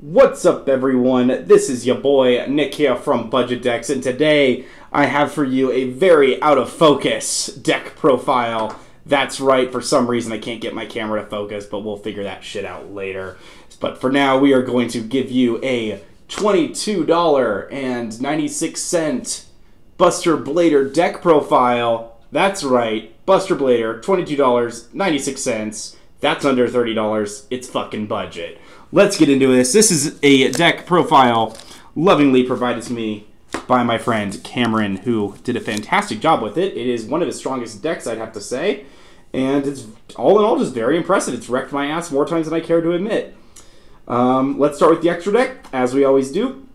What's up, everyone? This is your boy Nick here from Budget Decks, and today I have for you a very out of focus deck profile. That's right, for some reason I can't get my camera to focus, but we'll figure that shit out later. But for now, we are going to give you a $22.96 Buster Blader deck profile. That's right, Buster Blader, $22.96. That's under $30. It's fucking budget. Let's get into this. This is a deck profile lovingly provided to me by my friend Cameron, who did a fantastic job with it. It is one of his strongest decks, I'd have to say. And it's all in all just very impressive. It's wrecked my ass more times than I care to admit. Let's start with the extra deck, as we always do.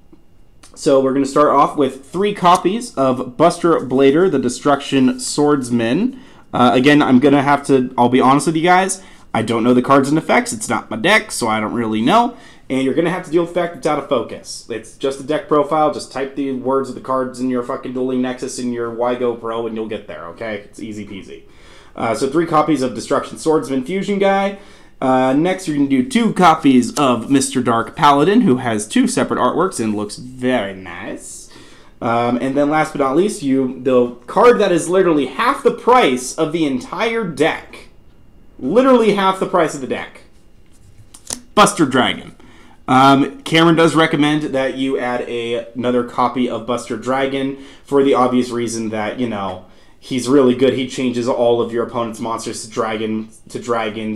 So we're going to start off with 3 copies of Buster Blader, the Destruction Swordsman. Again, I'm going to have to, I'll be honest with you guys, I don't know the cards and effects. It's not my deck, so I don't really know. And you're going to have to deal with the fact it's out of focus. It's just a deck profile. Just type the words of the cards in your fucking Dueling Nexus in your YGO Pro and you'll get there, okay? It's easy peasy. So 3 copies of Destruction Swordsman Fusion Guy. Next, you're going to do 2 copies of Mr. Dark Paladin, who has 2 separate artworks and looks very nice. And then last but not least, the card that is literally half the price of the entire deck. Literally half the price of the deck. Buster Dragon. Cameron does recommend that you add another copy of Buster Dragon for the obvious reason that, you know, he's really good. He changes all of your opponent's monsters to dragons,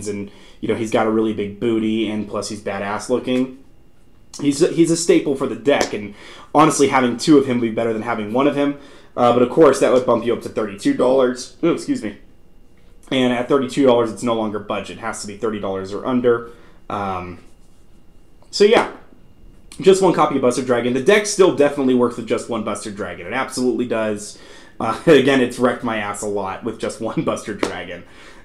and, you know, he's got a really big booty, and plus he's badass looking. He's a staple for the deck, and honestly, having 2 of him would be better than having 1 of him. But of course, that would bump you up to $32. Oh, excuse me. And at $32, it's no longer budget. It has to be $30 or under. So yeah, just 1 copy of Buster Dragon. The deck still definitely works with just 1 Buster Dragon. It absolutely does. Again, it's wrecked my ass a lot with just 1 Buster Dragon.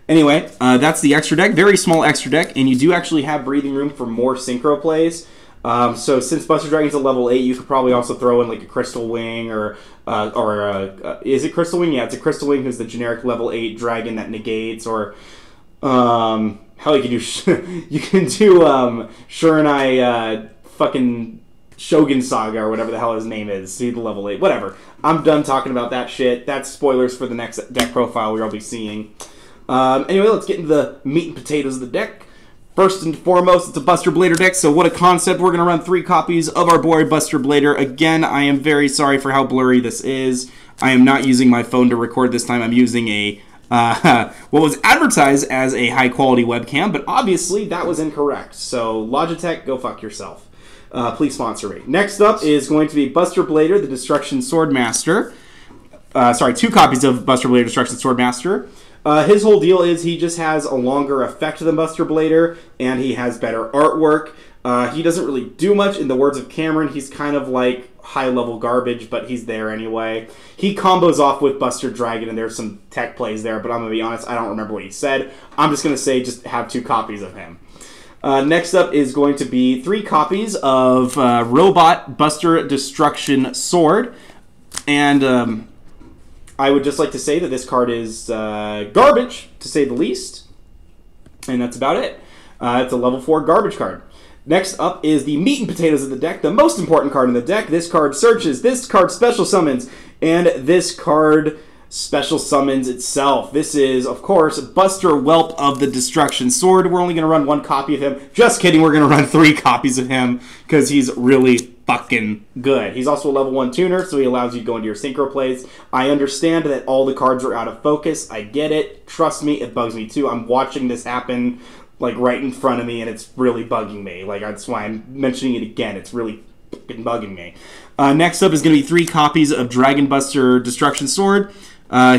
Anyway, that's the extra deck. Very small extra deck, and you do actually have breathing room for more synchro plays. So since Buster Dragon's a level 8, you could probably also throw in like a Crystal Wing or is it Crystal Wing? Yeah, it's a Crystal Wing who's the generic level 8 dragon that negates, or hell, you can do Shiranai fucking Shogun Saga or whatever the hell his name is. See the level 8, whatever. I'm done talking about that shit. That's spoilers for the next deck profile we'll be seeing. Anyway, let's get into the meat and potatoes of the deck. First and foremost, it's a Buster Blader deck, so what a concept. We're going to run 3 copies of our boy Buster Blader. Again, I am very sorry for how blurry this is. I am not using my phone to record this time. I'm using a what was advertised as a high-quality webcam, but obviously that was incorrect. So Logitech, go fuck yourself. Please sponsor me. Next up is going to be Buster Blader, the Destruction Swordmaster. 2 copies of Buster Blader, Destruction Swordmaster. His whole deal is he just has a longer effect than Buster Blader, and he has better artwork. He doesn't really do much. In the words of Cameron, he's kind of like high-level garbage, but he's there anyway. He combos off with Buster Dragon, and there's some tech plays there, but I'm going to be honest, I don't remember what he said. I'm just going to say just have 2 copies of him. Next up is going to be 3 copies of Robot Buster Destruction Sword, and I would just like to say that this card is garbage, to say the least. And that's about it. It's a level 4 garbage card. Next up is the meat and potatoes of the deck, the most important card in the deck. This card searches, this card special summons, and this card special summons itself. This is, of course, Buster Whelp of the Destruction Sword. We're only going to run 1 copy of him. Just kidding, we're going to run 3 copies of him because he's really fucking good. He's also a level 1 tuner, so he allows you to go into your synchro plays. I understand that all the cards are out of focus. I get it. Trust me, it bugs me too. I'm watching this happen like right in front of me, and it's really bugging me. Like, that's why I'm mentioning it again. It's really fucking bugging me. Next up is going to be 3 copies of Dragon Buster Destruction Sword.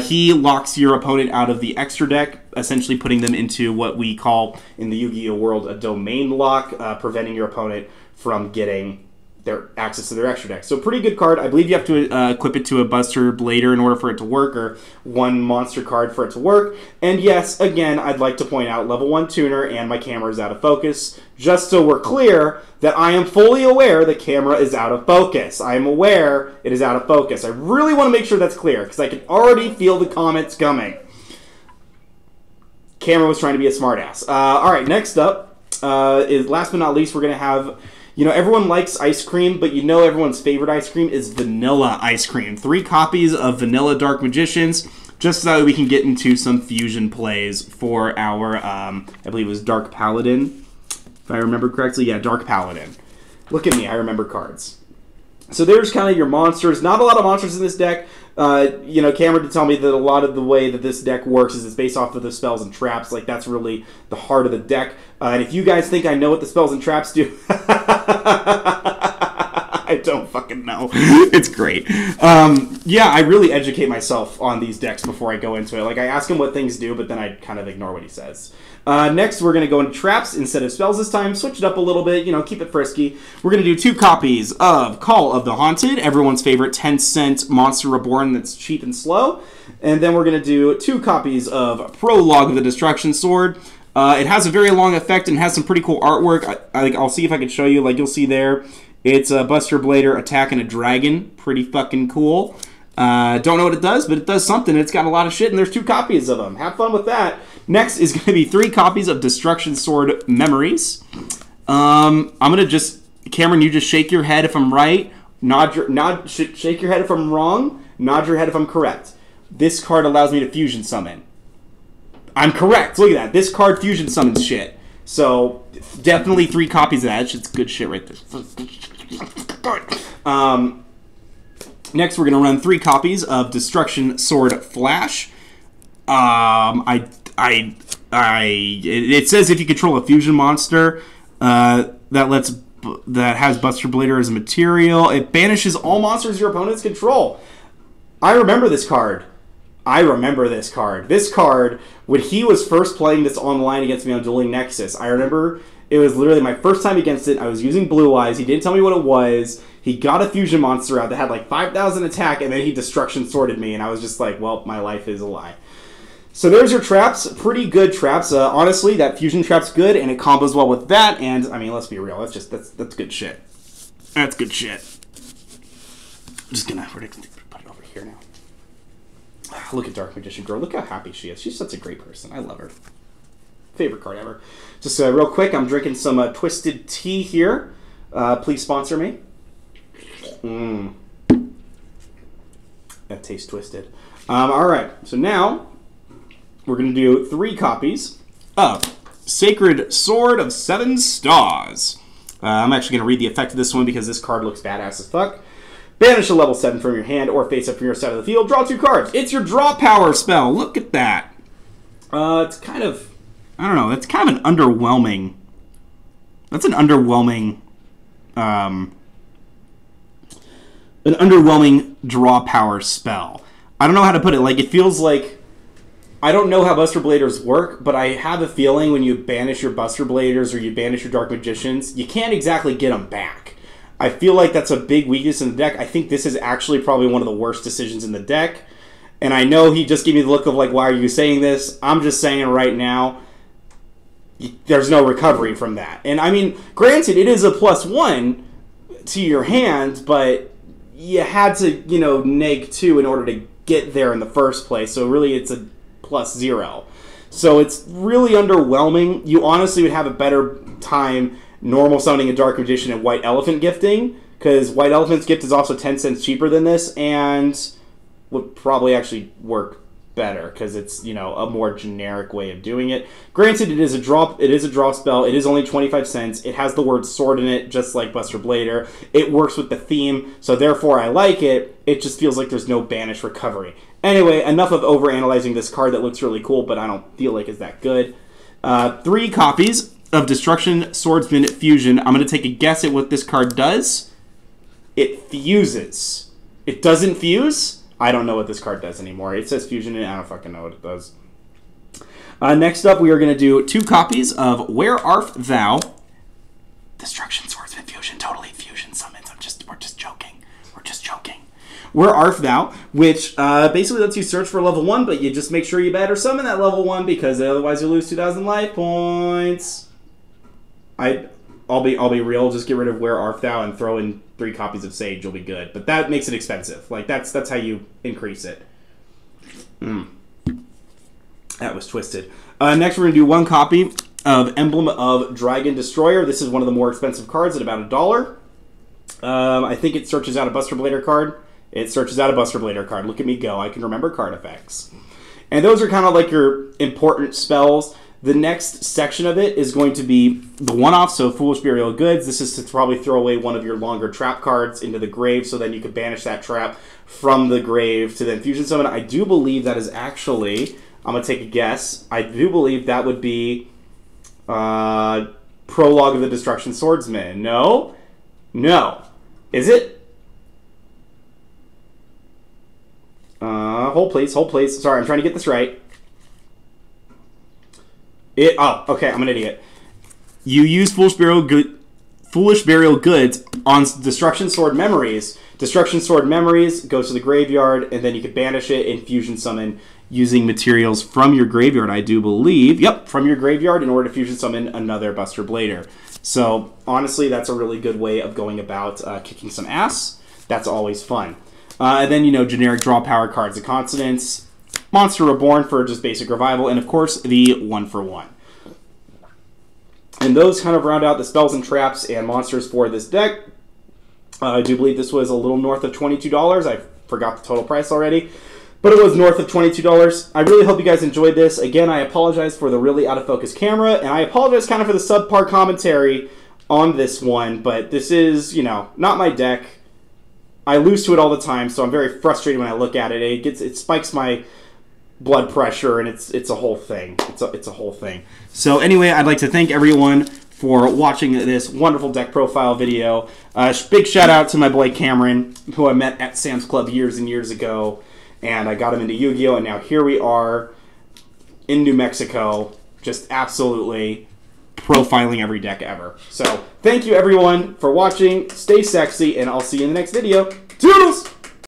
He locks your opponent out of the extra deck, essentially putting them into what we call in the Yu-Gi-Oh world a domain lock, preventing your opponent from getting their access to their extra deck. So pretty good card. I believe you have to equip it to a Buster Blader in order for it to work, or 1 monster card for it to work. And yes, again, I'd like to point out level 1 tuner and my camera is out of focus, just so we're clear that I am fully aware the camera is out of focus. I am aware it is out of focus. I really want to make sure that's clear because I can already feel the comments coming. Camera was trying to be a smartass. All right, next up is, last but not least, we're going to have You know, everyone likes ice cream, but you know everyone's favorite ice cream is vanilla ice cream. 3 copies of Vanilla Dark Magicians, just so that we can get into some fusion plays for our, I believe it was Dark Paladin, if I remember correctly. Yeah, Dark Paladin. Look at me, I remember cards. So there's kind of your monsters. Not a lot of monsters in this deck. You know, Cameron did tell me that a lot of the way that this deck works is it's based off of the spells and traps. Like, that's really the heart of the deck. And if you guys think I know what the spells and traps do, I don't fucking know. It's great. Yeah, I really educate myself on these decks before I go into it. Like, I ask him what things do, but then I kind of ignore what he says. Next, we're going to go into traps instead of spells this time. Switch it up a little bit, you know, keep it frisky. We're going to do 2 copies of Call of the Haunted, everyone's favorite 10-cent Monster Reborn that's cheap and slow. And then we're going to do 2 copies of Prologue of the Destruction Sword. It has a very long effect and has some pretty cool artwork. I'll see if I can show you. Like, you'll see there, it's a Buster Blader attacking a dragon. Pretty fucking cool. Don't know what it does, but it does something. It's got a lot of shit, and there's 2 copies of them. Have fun with that. Next is going to be 3 copies of Destruction Sword Memories. I'm going to just... Cameron, you just shake your head if I'm right. Shake your head if I'm wrong. Nod your head if I'm correct. This card allows me to fusion summon. I'm correct. Look at that. This card fusion summons shit. So, definitely 3 copies of that. That shit's good shit right there. Next, we're going to run 3 copies of Destruction Sword Flash. It says if you control a fusion monster that has Buster Blader as a material, it banishes all monsters your opponents control. I remember this card. This card, when he was first playing this online against me on Dueling Nexus, I remember it was literally my first time against it. I was using Blue Eyes. He didn't tell me what it was. He got a fusion monster out that had like 5,000 attack, and then he Destruction Sworded me, and I was just like, well, my life is a lie. So there's your traps. Pretty good traps. Honestly, that fusion trap's good, and it combos well with that, and, I mean, let's be real. That's good shit. That's good shit. I'm just gonna put it over here now. Look at Dark Magician Girl. Look how happy she is. She's such a great person. I love her. Favorite card ever. Just real quick, I'm drinking some Twisted Tea here. Please sponsor me. That tastes twisted. Alright, so now we're going to do 3 copies of Sacred Sword of 7 Stars. I'm actually going to read the effect of this one because this card looks badass as fuck. Banish a level 7 from your hand or face up from your side of the field. Draw 2 cards. It's your draw power spell. Look at that. It's kind of... I don't know. That's kind of an underwhelming... That's an underwhelming... an underwhelming draw power spell. I don't know how to put it. Like, it feels like... I don't know how Buster Bladers work, but I have a feeling when you banish your Buster Bladers or you banish your Dark Magicians, you can't exactly get them back. I feel like that's a big weakness in the deck. I think this is actually probably one of the worst decisions in the deck. And I know he just gave me the look of like, why are you saying this? I'm just saying right now, there's no recovery from that. And I mean, granted, it is a +1 to your hand, but you had to, you know, neg 2 in order to get there in the first place. So really it's a +0. So it's really underwhelming. You honestly would have a better time normal summoning a Dark Magician and White Elephant gifting, because White Elephant's gift is also 10 cents cheaper than this and would probably actually work better because it's, you know, a more generic way of doing it. Granted, it is a draw spell. It is only 25 cents. It has the word sword in it, just like Buster Blader. It works with the theme, so therefore I like it. It just feels like there's no banish recovery. Anyway, enough of overanalyzing this card that looks really cool, but I don't feel like it's that good. 3 copies of Destruction Swordsman Fusion. I'm going to take a guess at what this card does. It fuses. It doesn't fuse? I don't know what this card does anymore. It says fusion and I don't fucking know what it does. Next up, we are going to do 2 copies of Where Art Thou? Destruction Swordsman Fusion. Totally fusion summons. We're just joking. We're just joking. Where Art Thou? Which basically lets you search for level 1, but you just make sure you better summon that level 1 because otherwise you lose 2,000 life points. I'll be real. Just get rid of Where Art Thou and throw in 3 copies of Sage. You'll be good. But that makes it expensive. Like that's how you increase it. That was twisted. Next, we're gonna do 1 copy of Emblem of Dragon Destroyer. This is one of the more expensive cards at about $1. I think it searches out a Buster Blader card. It searches out a Buster Blader card. Look at me go. I can remember card effects. And those are kind of like your important spells. The next section of it is going to be the one-off, so Foolish Burial Goods. This is to probably throw away one of your longer trap cards into the grave, so then you could banish that trap from the grave to then Fusion Summon. I do believe that is actually, I'm going to take a guess, I do believe that would be Prologue of the Destruction Swordsman. No? No. Is it? Hold please, hold please. Sorry, I'm trying to get this right. Oh, okay, I'm an idiot. You use Foolish Burial Goods on Destruction Sword Memories. Destruction Sword Memories goes to the graveyard, and then you can banish it and Fusion Summon using materials from your graveyard, I do believe. Yep, from your graveyard in order to Fusion Summon another Buster Blader. So, honestly, that's a really good way of going about kicking some ass. That's always fun. And then, you know, generic draw power cards of Consonance, Monster Reborn for just basic revival, and, of course, the 1-for-1. And those kind of round out the spells and traps and monsters for this deck. I do believe this was a little north of $22. I forgot the total price already. But it was north of $22. I really hope you guys enjoyed this. Again, I apologize for the really out-of-focus camera, and I apologize kind of for the subpar commentary on this one, but this is, you know, not my deck. I lose to it all the time, so I'm very frustrated when I look at it. It spikes my blood pressure, and it's a whole thing. It's a whole thing. So anyway, I'd like to thank everyone for watching this wonderful deck profile video. Big shout out to my boy Cameron, who I met at Sam's Club years and years ago, and I got him into Yu-Gi-Oh! And now here we are in New Mexico, just absolutely profiling every deck ever. So thank you everyone for watching. Stay sexy, and I'll see you in the next video. Toodles!